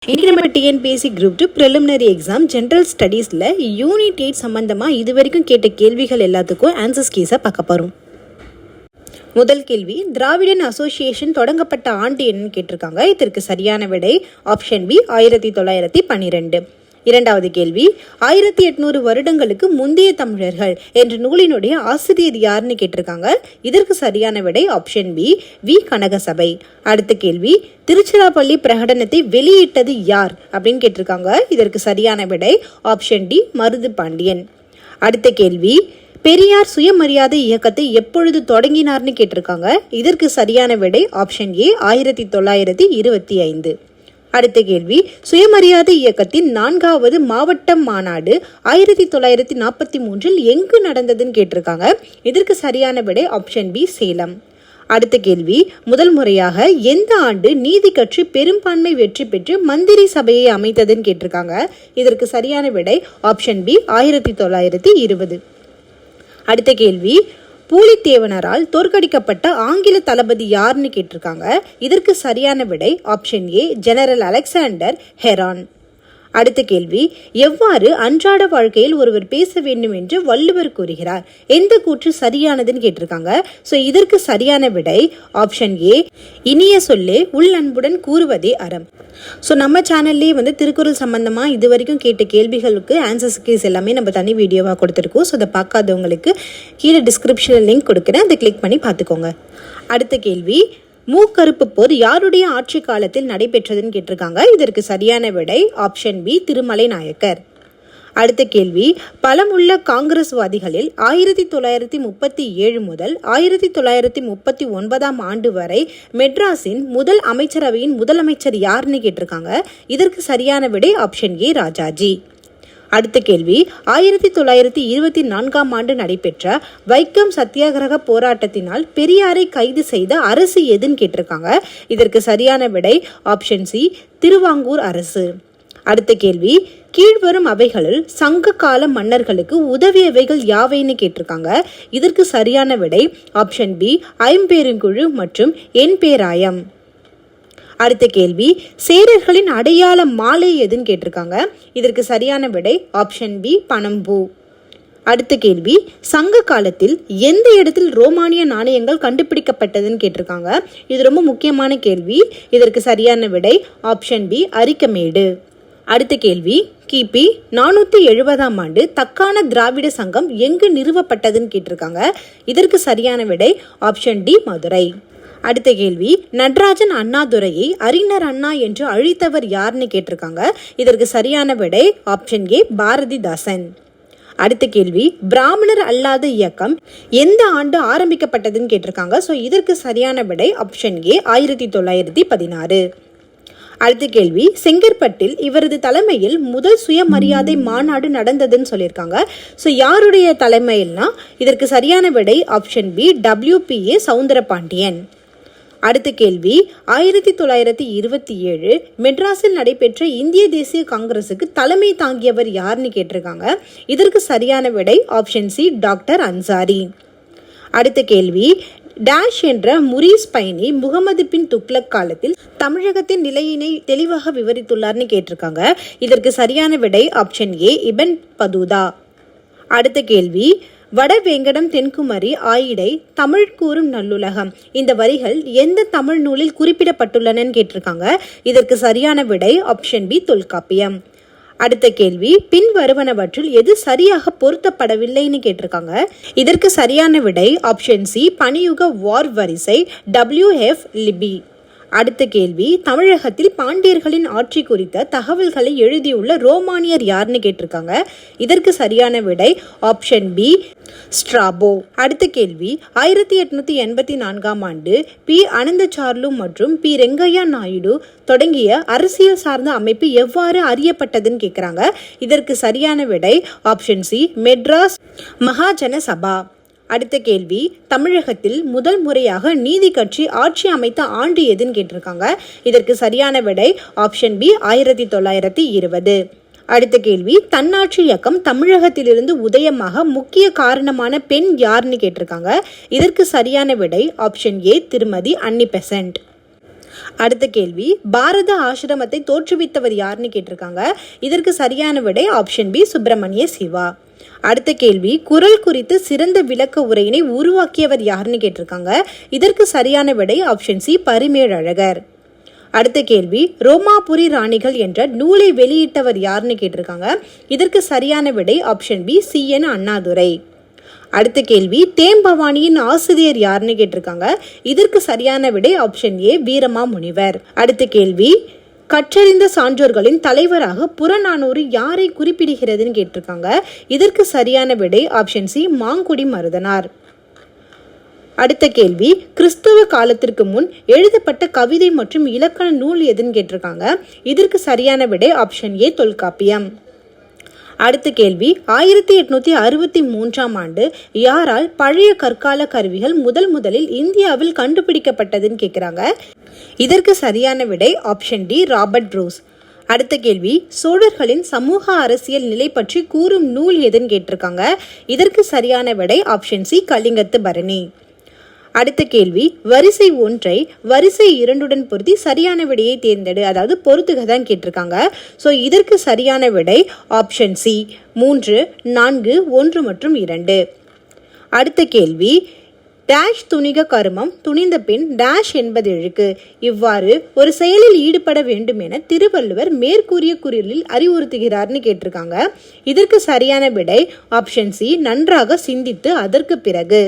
இன்னைக்கு நம்ம TNPSC group 2 preliminary exam general ஸ்டடீஸில் யூனிட் 8 சம்பந்தமாக இது வரைக்கும் கேட்ட கேள்விகள் எல்லாத்துக்கும் ஆன்சர்ஸ் கீஸை பார்க்க போகிறோம். முதல் கேள்வி, திராவிடன் அசோசியேஷன் தொடங்கப்பட்ட ஆண்டு என்னன்னு கேட்டிருக்காங்க. இதற்கு சரியான விடை ஆப்ஷன் பி 1912. இரண்டாவது கேள்வி, 1800 வருடங்களுக்கு முந்தைய தமிழர்கள் என்ற நூலினுடைய ஆசிரியர் யாருன்னு கேட்டிருக்காங்க. இதற்கு சரியான விடை ஆப்ஷன் பி வி கனகசபை. அடுத்த கேள்வி, திருச்சிராப்பள்ளி பிரகடனத்தை வெளியிட்டது யார் அப்படின்னு கேட்டிருக்காங்க. இதற்கு சரியான விடை ஆப்ஷன் டி மருது பாண்டியன். அடுத்த கேள்வி, பெரியார் சுயமரியாதை இயக்கத்தை எப்பொழுது தொடங்கினார்னு கேட்டிருக்காங்க. இதற்கு சரியான விடை ஆப்ஷன் ஏ 1925. அடுத்த கேள்வி, சுயமரியாதை இயக்கத்தின் 4வது மாவட்ட மாநாடு 1943 எங்கு நடந்ததுன்னு கேட்டிருக்காங்க. இதற்கு சரியான விடை ஆப்ஷன் பி சேலம். அடுத்த கேள்வி, முதல் முறையாக எந்த ஆண்டு நீதி கட்சி பெரும்பான்மை வெற்றி பெற்று மந்திரி சபையை அமைத்ததுன்னு கேட்டிருக்காங்க. இதற்கு சரியான விடை ஆப்ஷன் பி 1920. அடுத்த கேள்வி, பூலித்தேவனரால் தோற்கடிக்கப்பட்ட ஆங்கில தளபதி யாருன்னு கேட்டிருக்காங்க. இதற்கு சரியான விடை ஆப்ஷன் ஏ ஜெனரல் அலெக்சாண்டர் ஹெரான். அடுத்த கேள்வி, எவ்வாறு அன்றாட வாழ்க்கையில் ஒருவர் பேச வேண்டும் என்று வள்ளுவர் கூறுகிறார்? எந்த கூற்று சரியானதுன்னு கேட்டிருக்காங்க. ஸோ இதற்கு சரியான விடை ஆப்ஷன் ஏ இனிய சொல்லே உள் அன்புடன் கூறுவதே அறம். ஸோ நம்ம சேனல்லே திருக்குறள் சம்பந்தமாக இது வரைக்கும் கேட்ட கேள்விகளுக்கு ஆன்சர்ஸ் எல்லாமே நம்ம தனி வீடியோவாக கொடுத்துருக்கோம். ஸோ அதை பார்க்காதவங்களுக்கு கீழே டிஸ்கிரிப்ஷனில் லிங்க் கொடுக்குறேன், அதை கிளிக் பண்ணி பார்த்துக்கோங்க. அடுத்த கேள்வி, மூக்கறுப்பு போர் யாருடைய ஆட்சி காலத்தில் நடைபெற்றதுன்னு கேட்டிருக்காங்க. இதற்கு சரியான விடை ஆப்ஷன் பி திருமலை நாயக்கர். அடுத்த கேள்வி, பலமுள்ள காங்கிரஸ்வாதிகளில் 1937 முதல் 1939 ஆண்டு வரை மெட்ராஸின் முதல் அமைச்சரவையின் முதலமைச்சர் யாருன்னு கேட்டிருக்காங்க. இதற்கு சரியான விடை ஆப்ஷன் ஏ ராஜாஜி. அடுத்த கேள்வி, 1924 ஆண்டு நடைபெற்ற வைக்கம் சத்தியாகிரக போராட்டத்தினால் பெரியாரை கைது செய்த அரசு எதுன்னு கேட்டிருக்காங்க. இதற்கு சரியான விடை ஆப்ஷன் சி திருவாங்கூர் அரசு. அடுத்த கேள்வி, கீழ்வரும் அவைகளில் சங்க கால மன்னர்களுக்கு உதவியவைகள் யாவைன்னு கேட்டிருக்காங்க. இதற்கு சரியான விடை ஆப்ஷன் பி ஐம்பெருங்குழு மற்றும் என் பேராயம். அடுத்த கேள்வி, சேரர்களின் அடையாள மாலை எதுன்னு கேட்டிருக்காங்க. இதற்கு சரியான விடை ஆப்ஷன் பி பனம்பூ. அடுத்த கேள்வி, சங்க காலத்தில் எந்த இடத்தில் ரோமானிய நாணயங்கள் கண்டுபிடிக்கப்பட்டதுன்னு கேட்டிருக்காங்க. இது ரொம்ப முக்கியமான கேள்வி. இதற்கு சரியான விடை ஆப்ஷன் பி அரிக்கமேடு. அடுத்த கேள்வி, கிபி 470 ஆண்டு தக்கான திராவிட சங்கம் எங்கு நிறுவப்பட்டதுன்னு கேட்டிருக்காங்க. இதற்கு சரியான விடை ஆப்ஷன் டி மதுரை. அடுத்த கேள்வி, நடராஜன் அண்ணாதுரையை அறிஞர் அண்ணா என்று அழைத்தவர் யாருன்னு கேட்டிருக்காங்க. இதற்கு சரியான விடை ஆப்ஷன் ஏ பாரதிதாசன். அடுத்த கேள்வி, பிராமணர் அல்லாத இயக்கம் எந்த ஆண்டு ஆரம்பிக்கப்பட்டதுன்னு கேட்டிருக்காங்க. ஸோ இதற்கு சரியான விடை ஆப்ஷன் ஏ 1916. அடுத்த கேள்வி, செங்கற்பட்டில் இவரது தலைமையில் முதல் சுயமரியாதை மாநாடு நடந்ததுன்னு சொல்லியிருக்காங்க. ஸோ யாருடைய தலைமையில்னா இதற்கு சரியான விடை ஆப்ஷன் பி WPA சவுந்தரபாண்டியன். அடுத்த கேள்வி, 1927 மெட்ராஸில் நடைபெற்ற இந்திய தேசிய காங்கிரசுக்கு தலைமை தாங்கியவர் யாருன்னு கேட்டிருக்காங்க. இதற்கு சரியான விடை ஆப்ஷன் சி டாக்டர் அன்சாரி. அடுத்த கேள்வி, டேஷ் என்ற முரீஸ் பயணி முகமது பின் துக்ளக் காலத்தில் தமிழகத்தின் நிலையினை தெளிவாக விவரித்துள்ளார்னு கேட்டிருக்காங்க. இதற்கு சரியான விடை ஆப்ஷன் ஏ இபன் பதூதா. அடுத்த கேள்வி, வடவேங்கடம் தென்குமரி ஆயிடை தமிழ் கூறும் நல்லுலகம் இந்த வரிகள் எந்த தமிழ் நூலில் குறிப்பிடப்பட்டுள்ளனன்னு கேட்டிருக்காங்க. இதற்கு சரியான விடை ஆப்ஷன் பி தொல்காப்பியம். அடுத்த கேள்வி, பின் வருவனவற்றில் எது சரியாக பொருத்தப்படவில்லைன்னு கேட்டிருக்காங்க. இதற்கு சரியான விடை ஆப்ஷன் சி பனியுக வார் வரிசை WF லிபி. அடுத்த கேள்வி, தமிழகத்தில் பாண்டியர்களின் ஆட்சி குறித்த தகவல்களை எழுதியுள்ள ரோமானியர் யாருன்னு கேட்டிருக்காங்க. இதற்கு சரியான விடை ஆப்ஷன் பி ஸ்ட்ராபோ. அடுத்த கேள்வி, 1884 ஆண்டு பி அனந்தசார்லு மற்றும் பி ரெங்கையா நாயுடு தொடங்கிய அரசியல் சார்ந்த அமைப்பு எவ்வாறு அறியப்பட்டதுன்னு கேட்குறாங்க. இதற்கு சரியான விடை ஆப்ஷன் சி மெட்ராஸ் மகாஜன சபா. அடுத்த கேள்வி, தமிழகத்தில் முதல் முறையாக நீதி கட்சி ஆட்சி அமைத்த ஆண்டு எதுன்னு கேட்டிருக்காங்க. இதற்கு சரியான விடை ஆப்ஷன் பி 1920. அடுத்த கேள்வி, தன்னாட்சி இயக்கம் தமிழகத்திலிருந்து உதயமாக முக்கிய காரணமான பெண் யாருன்னு கேட்டிருக்காங்க. இதற்கு சரியான விடை ஆப்ஷன் ஏ திருமதி அன்னி பெசன்ட். அடுத்த கேள்வி, பாரத ஆசிரமத்தை தோற்றுவித்தவர் யாருன்னு கேட்டிருக்காங்க. இதற்கு சரியான விடை ஆப்ஷன் பி சுப்பிரமணிய சிவா. அடுத்த கேள்வி, குறள் குறித்து சிறந்த விளக்க உரையினை உருவாக்கியவர் யாருன்னு கேட்டிருக்காங்க. இதற்கு சரியான விடை ஆப்ஷன் சி பரிமேலழகர். அடுத்த கேள்வி, ரோமாபுரி ராணிகள் என்ற நூலை வெளியிட்டவர் யாருன்னு கேட்டிருக்காங்க. இதற்கு சரியான விடை ஆப்ஷன் பி CN அண்ணாதுரை. அடுத்த கேள்வி, தேம்பவாணியின் ஆசிரியர் யாருன்னு கேட்டிருக்காங்க. இதற்கு சரியான விடை ஆப்ஷன் ஏ வீரமாமுனிவர். அடுத்த கேள்வி, கற்றறிந்த சான்றோர்களின் தலைவராக புறநானூறு யாரை குறிப்பிடுகிறதுன்னு கேட்டிருக்காங்க. இதற்கு சரியான விடை ஆப்ஷன் சி மாங்குடி மருதனார். அடுத்த கேள்வி, கிறிஸ்துவ காலத்திற்கு முன் எழுதப்பட்ட கவிதை மற்றும் இலக்கண நூல் எதுன்னு கேட்டிருக்காங்க. இதற்கு சரியான விடை ஆப்ஷன் ஏ தொல்காப்பியம். அடுத்த கேள்வி, 1863ஆம் ஆண்டு யாரால் பழைய கற்கால கருவிகள் முதலில் இந்தியாவில் கண்டுபிடிக்கப்பட்டதுன்னு கேட்குறாங்க. இதற்கு சரியான விடை ஆப்ஷன் டி ராபர்ட் ப்ரூஸ். அடுத்த கேள்வி, சோழர்களின் சமூக அரசியல் நிலை பற்றி கூறும் நூல் எதுன்னு கேட்டிருக்காங்க. இதற்கு சரியான விடை ஆப்ஷன் சி கலிங்கத்து பரணி. அடுத்த கேள்வி, வரிசை 1ஐ வரிசை 2உடன் பொருத்தி சரியான விடையை தேர்ந்தெடு, அதாவது பொறுத்துக தான் கேட்டிருக்காங்க. ஸோ இதற்கு சரியான விடை ஆப்ஷன் சி 3, 4, 1 மற்றும் 2. அடுத்த கேள்வி, டேஷ் துணிக கருமம் துணிந்த பின் டேஷ் என்பது எழுக்கு. இவ்வாறு ஒரு செயலில் ஈடுபட வேண்டும் என திருவள்ளுவர் மேற்கூறிய குறிலில் அறிவுறுத்துகிறார்னு கேட்டிருக்காங்க. இதற்கு சரியான விடை ஆப்ஷன் சி நன்றாக சிந்தித்து அதற்கு பிறகு.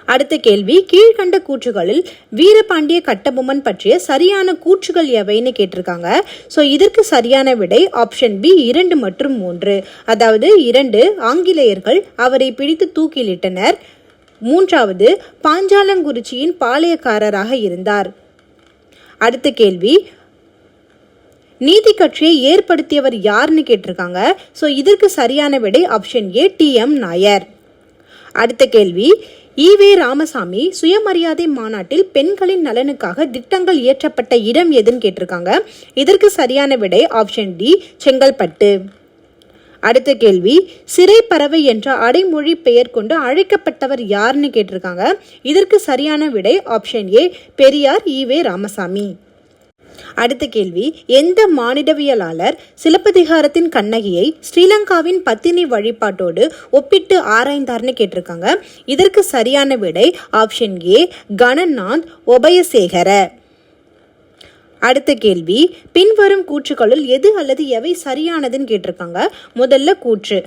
அடுத்த கேள்வி, கீழ்கண்ட கூற்றுகளில் வீரபாண்டிய கட்டபொம்மன் பற்றிய சரியான கூற்றுகள் எவைன்னு கேட்டிருக்காங்க. ஸோ இதற்கு சரியான விடை ஆப்ஷன் பி 2 மற்றும் 3. அதாவது 2 ஆங்கிலேயர்கள் அவரை பிடித்து தூக்கிலிட்டனர். 3வது பாஞ்சாலங்குறிச்சியின் பாளையக்காரராக இருந்தார். அடுத்த கேள்வி, நீதி கட்சியை ஏற்படுத்தியவர் யாருன்னு கேட்டிருக்காங்க. ஸோ இதற்கு சரியான விடை ஆப்ஷன் ஏ TM நாயர். அடுத்த கேள்வி, ஈவே ராமசாமி சுயமரியாதை மாநாட்டில் பெண்களின் நலனுக்காக திட்டங்கள் இயற்றப்பட்ட இடம் எதுன்னு கேட்டிருக்காங்க. இதற்கு சரியான விடை ஆப்ஷன் டி செங்கல்பட்டு. அடுத்த கேள்வி, சிறை பறவை என்ற அடைமொழி பெயர் கொண்டு அழைக்கப்பட்டவர் யாருன்னு கேட்டிருக்காங்க. இதற்கு சரியான விடை ஆப்ஷன் ஏ பெரியார் ஈவே ராமசாமி. அடுத்த கேள்வி, எந்த மானிடவியலாளர் சிலப்பதிகாரத்தின் கண்ணகியை ஸ்ரீலங்காவின் பத்தினி வழிபாட்டோடு ஒப்பிட்டு ஆராய்ந்தார்னு கேட்டிருக்காங்க. இதற்கு சரியான விடை ஆப்ஷன் ஏ கணநாத் உபயசேகர. அடுத்த கேள்வி, பின்வரும் கூற்றுகளுள் எது அல்லது எவை சரியானதுன்னு கேட்டிருக்காங்க. முதல்ல கூற்று,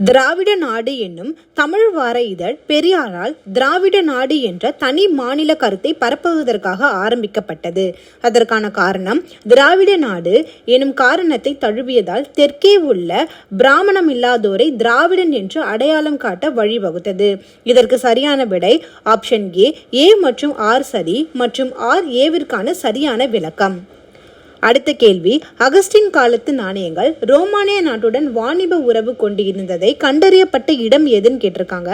திராவிட நாடு என்னும் தமிழ் வார இதழ் பெரியாரால் திராவிட நாடு என்ற தனி மாநில கருத்தை பரப்புவதற்காக ஆரம்பிக்கப்பட்டது. அதற்கான காரணம், திராவிட நாடு எனும் காரணத்தை தழுவியதால் தெற்கே உள்ள பிராமணம் இல்லாதோரை திராவிடன் என்று அடையாளம் காட்ட வழிவகுத்தது. இதற்கு சரியான விடை ஆப்ஷன் ஏ மற்றும் ஆர் சரி மற்றும் ஆர் ஏவிற்கான சரியான விளக்கம். அடுத்த கேள்வி, அகஸ்டின் காலத்து நாணயங்கள் ரோமானிய நாட்டுடன் வாணிப உறவு கொண்டு இருந்ததை கண்டறியப்பட்ட இடம் எதுன்னு கேட்டிருக்காங்க.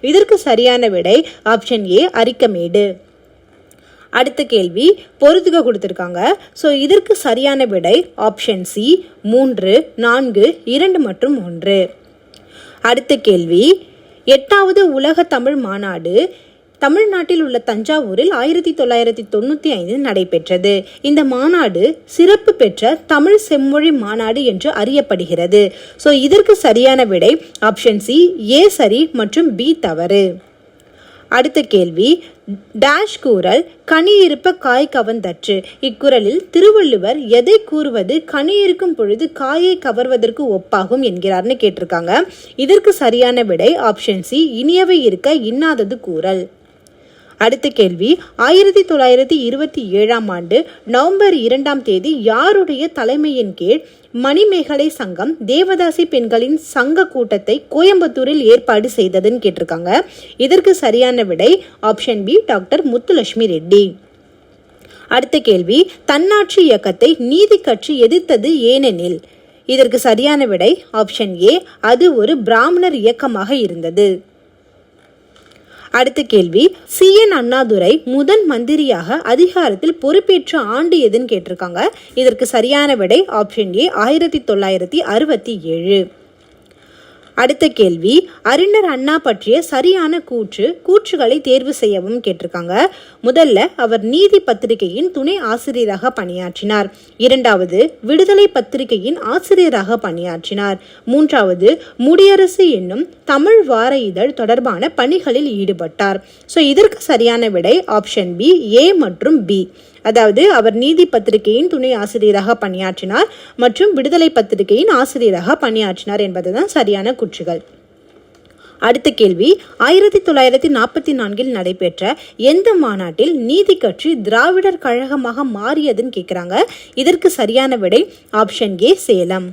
இதற்கு சரியான விடை ஆப்ஷன் ஏ அரிக்கமேடு. அடுத்த கேள்வி, பொறுத்துக கொடுத்துருக்காங்க. ஸோ இதற்கு சரியான விடை ஆப்ஷன் சி 3, 4, 2 மற்றும் 1. அடுத்த கேள்வி, 8வது உலக தமிழ் மாநாடு தமிழ்நாட்டில் உள்ள தஞ்சாவூரில் 1995 நடைபெற்றது. இந்த மாநாடு சிறப்பு பெற்ற தமிழ் செம்மொழி மாநாடு என்று அறியப்படுகிறது. ஸோ இதற்கு சரியான விடை ஆப்ஷன் சி ஏ சரி மற்றும் பி தவறு. அடுத்த கேள்வி, டேஷ் கூறல் கனி இருப்ப காய் கவர்ந்தற்று. இக்குறளில் திருவள்ளுவர் எதை கூறுவது கனி இருக்கும் பொழுது காயை கவர்வதற்கு ஒப்பாகும் என்கிறார்னு கேட்டிருக்காங்க. இதற்கு சரியான விடை ஆப்ஷன் சி இனியவை இருக்க இன்னாதது கூறல். அடுத்த கேள்வி, 1927ஆம் ஆண்டு நவம்பர் 2ஆம் தேதி யாருடைய தலைமையின் கீழ் மணிமேகலை சங்கம் தேவதாசி பெண்களின் சங்க கூட்டத்தை கோயம்புத்தூரில் ஏற்பாடு செய்ததுன்னு கேட்டிருக்காங்க. இதற்கு சரியான விடை option B doctor Muthulakshmi Reddy. அடுத்த கேள்வி, தன்னாட்சி இயக்கத்தை நீதி கட்சி எதிர்த்தது ஏனெனில். இதற்கு சரியான விடை ஆப்ஷன் ஏ அது ஒரு பிராமணர் இயக்கமாக இருந்தது. அடுத்த கேள்வி, CN அண்ணாதுரை முதன் மந்திரியாக அதிகாரத்தில் பொறுப்பேற்ற ஆண்டு எதுன்னு கேட்டிருக்காங்க. இதற்கு சரியான விடை ஆப்ஷன் ஏ 1967. அடுத்த கேள்வி, அறிஞர் அண்ணா பற்றிய சரியான கூற்றுகளை தேர்வு செய்யவும் கேட்டிருக்காங்க. முதல்ல, அவர் நீதி பத்திரிகையின் துணை ஆசிரியராக பணியாற்றினார். இரண்டாவது, விடுதலை பத்திரிகையின் ஆசிரியராக பணியாற்றினார். மூன்றாவது, முடியரசு என்னும் தமிழ் வார இதழ் தொடர்பான பணிகளில் ஈடுபட்டார். ஸோ இதற்கு சரியான விடை ஆப்ஷன் பி, ஏ மற்றும் பி. அதாவது அவர் நீதி பத்திரிகையின் துணை ஆசிரியராக பணியாற்றினார் மற்றும் விடுதலை பத்திரிகையின் ஆசிரியராக பணியாற்றினார் என்பதுதான் சரியான கூற்றுகள். அடுத்த கேள்வி, 1944 நடைபெற்ற எந்த மாநாட்டில் நீதி கட்சி திராவிடர் கழகமாக மாறியதுன்னு கேட்குறாங்க. இதற்கு சரியான விடை ஆப்ஷன் ஏ, சேலம்.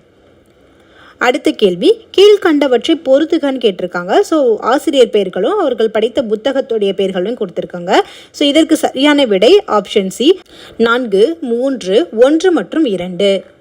அடுத்த கேள்வி, கீழ்கண்டவற்றை பொறுத்துகன்னு கேட்டிருக்காங்க. ஸோ ஆசிரியர் பெயர்களும் அவர்கள் படித்த புத்தகத்துடைய பெயர்களும் கொடுத்துருக்காங்க. ஸோ இதற்கு சரியான விடை ஆப்ஷன் சி, 4, 3, 1 மற்றும் 2.